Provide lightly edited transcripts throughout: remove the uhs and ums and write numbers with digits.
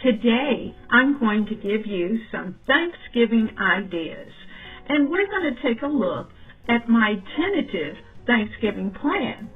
Today, I'm going to give you some Thanksgiving ideas, and we're going to take a look at my tentative Thanksgiving plan.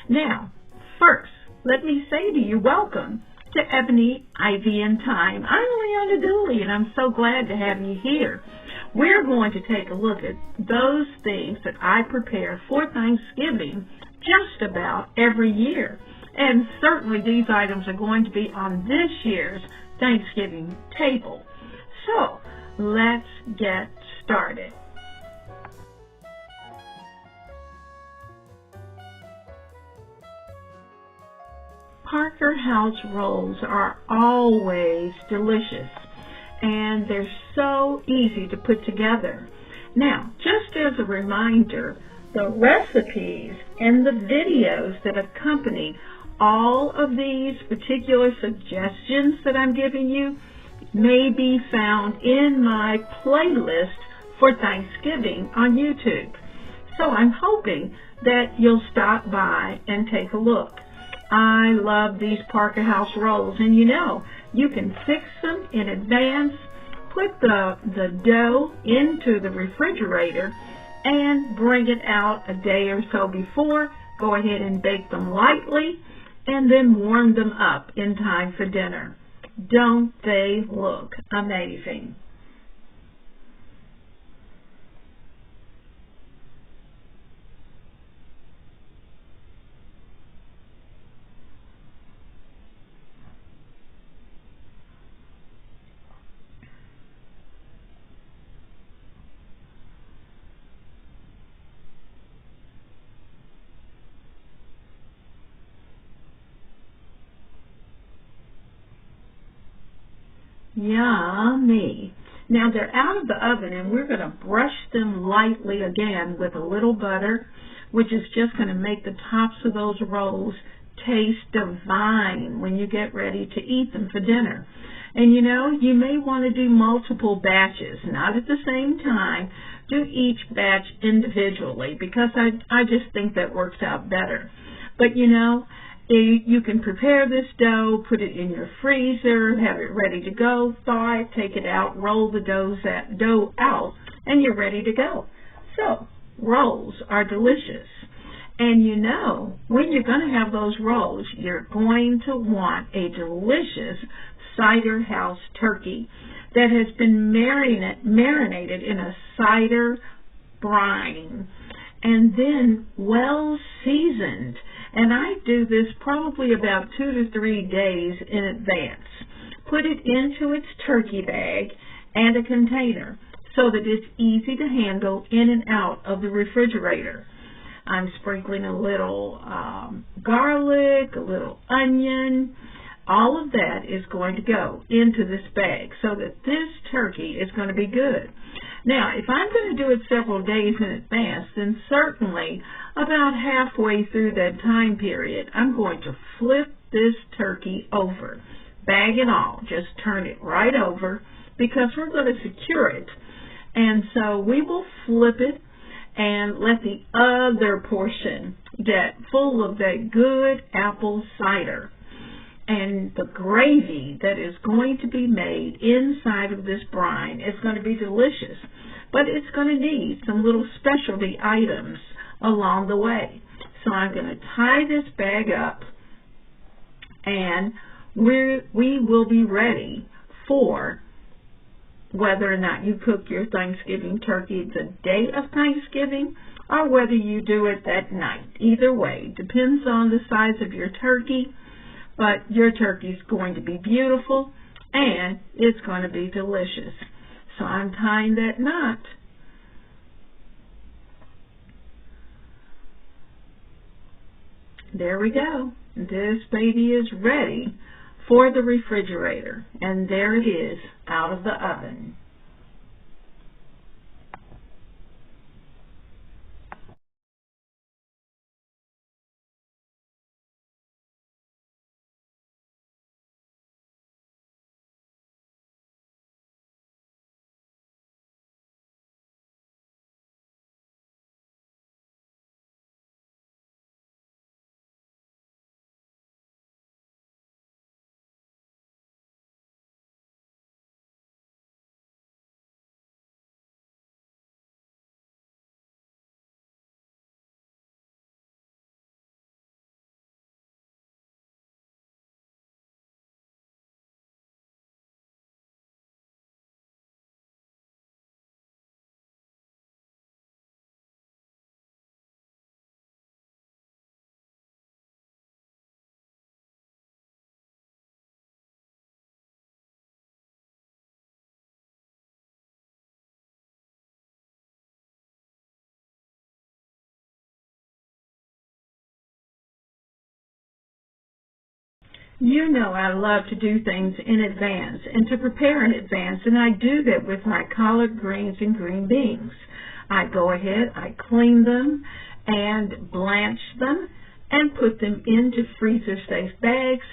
Now, first, let me say to you, welcome to Ebony Ivy Thyme. I'm Leona Dooley, and I'm so glad to have you here. We're going to take a look at those things that I prepare for Thanksgiving just about every year. And certainly these items are going to be on this year's Thanksgiving table. So, let's get started. Parker House rolls are always delicious, and they're so easy to put together. Now, just as a reminder, the recipes and the videos that accompany all of these particular suggestions that I'm giving you may be found in my playlist for Thanksgiving on YouTube. So I'm hoping that you'll stop by and take a look. I love these Parker House rolls, and you can fix them in advance, put the dough into the refrigerator, and bring it out a day or so before. Go ahead and bake them lightly, and then warm them up in time for dinner. Don't they look amazing? Yummy. Now they're out of the oven, and we're going to brush them lightly again with a little butter, which is just going to make the tops of those rolls taste divine when you get ready to eat them for dinner. And you may want to do multiple batches, not at the same time. Do each batch individually, because I just think that works out better. But you can prepare this dough, put it in your freezer, have it ready to go, thaw it, take it out, roll the dough out, and you're ready to go. So, rolls are delicious. And when you're going to have those rolls, you're going to want a delicious cider house turkey that has been marinated in a cider brine and then well seasoned. And I do this probably about 2 to 3 days in advance. Put it into its turkey bag and a container so that it's easy to handle in and out of the refrigerator. I'm sprinkling a little garlic, a little onion. All of that is going to go into this bag so that this turkey is going to be good. Now, if I'm going to do it several days in advance, then certainly about halfway through that time period, I'm going to flip this turkey over. Bag and all, just turn it right over because we're going to secure it. And so we will flip it and let the other portion get full of that good apple cider. And the gravy that is going to be made inside of this brine is going to be delicious. But it's going to need some little specialty items along the way. So I'm going to tie this bag up, and we will be ready for whether or not you cook your Thanksgiving turkey the day of Thanksgiving or whether you do it that night. Either way, depends on the size of your turkey. But your turkey is going to be beautiful, and it's going to be delicious. So I'm tying that knot. There we go. This baby is ready for the refrigerator, and there it is out of the oven. You know I love to do things in advance and to prepare in advance, and I do that with my collard greens and green beans. I go ahead, I clean them and blanch them and put them into freezer-safe bags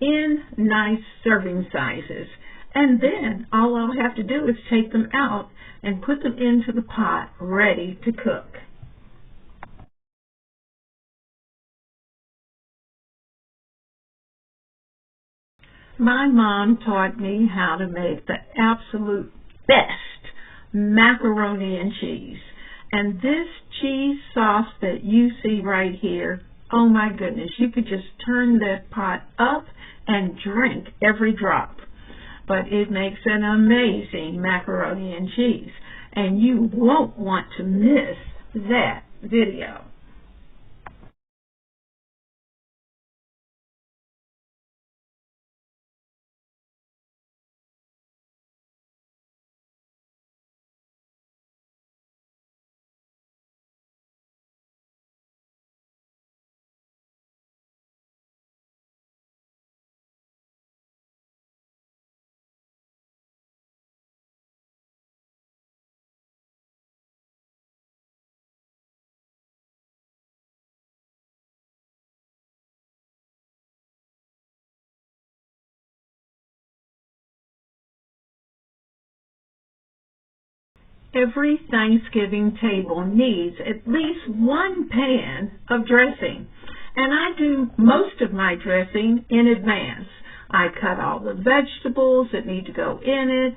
in nice serving sizes. And then all I'll have to do is take them out and put them into the pot ready to cook. My mom taught me how to make the absolute best macaroni and cheese. And this cheese sauce that you see right here, oh my goodness, you could just turn that pot up and drink every drop. But it makes an amazing macaroni and cheese, and you won't want to miss that video. Every Thanksgiving table needs at least one pan of dressing, and I do most of my dressing in advance. I cut all the vegetables that need to go in it.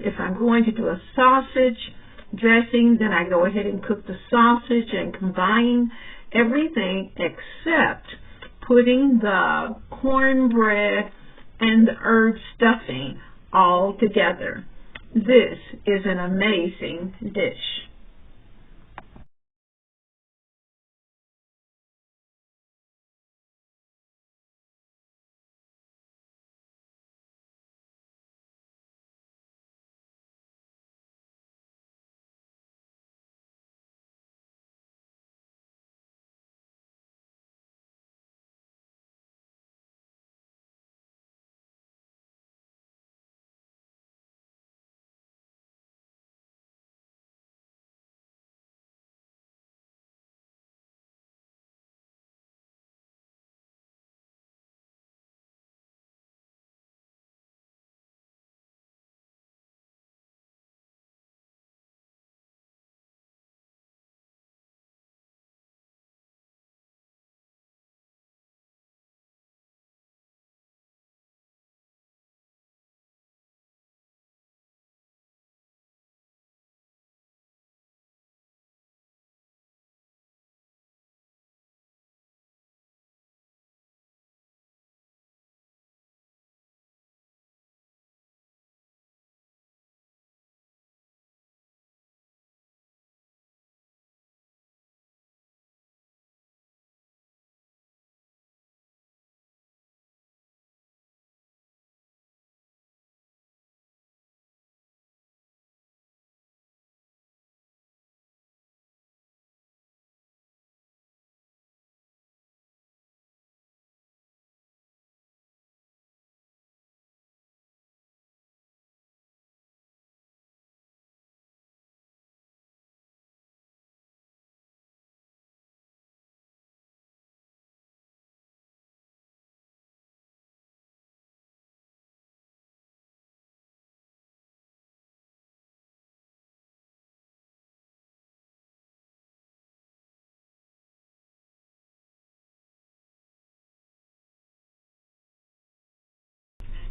If I'm going to do a sausage dressing, then I go ahead and cook the sausage and combine everything except putting the cornbread and the herb stuffing all together. This is an amazing dish.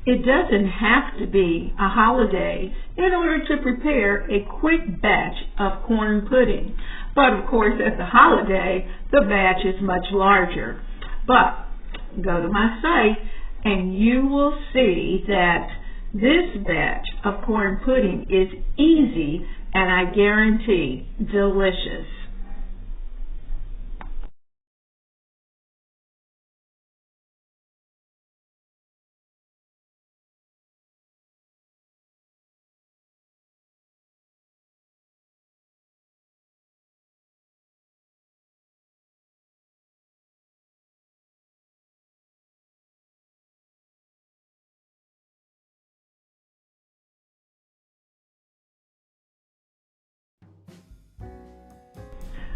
It doesn't have to be a holiday in order to prepare a quick batch of corn pudding. But of course, at the holiday, the batch is much larger. But go to my site and you will see that this batch of corn pudding is easy and I guarantee delicious.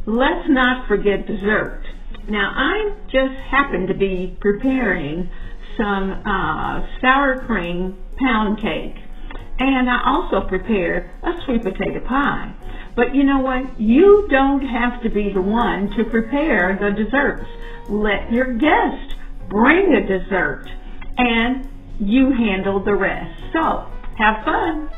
let's not forget dessert. Now, I just happen to be preparing some sour cream pound cake, and I also prepared a sweet potato pie. But you know what? You don't have to be the one to prepare the desserts. Let your guest bring a dessert, and you handle the rest. So, have fun.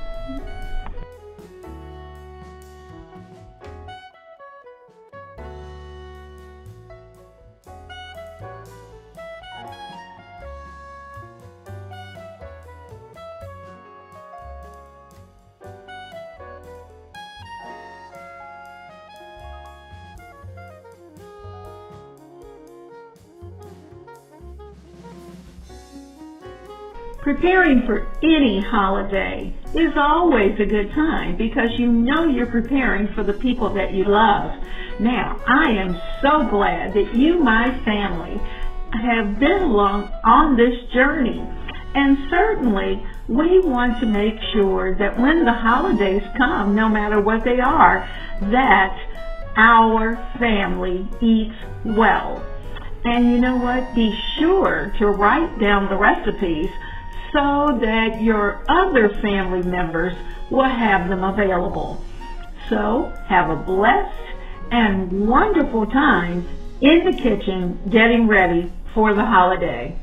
Preparing for any holiday is always a good time because you know you're preparing for the people that you love. Now, I am so glad that you, my family, have been along on this journey. And certainly, we want to make sure that when the holidays come, no matter what they are, that our family eats well. And you know what? Be sure to write down the recipes so that your other family members will have them available. So, have a blessed and wonderful time in the kitchen getting ready for the holiday.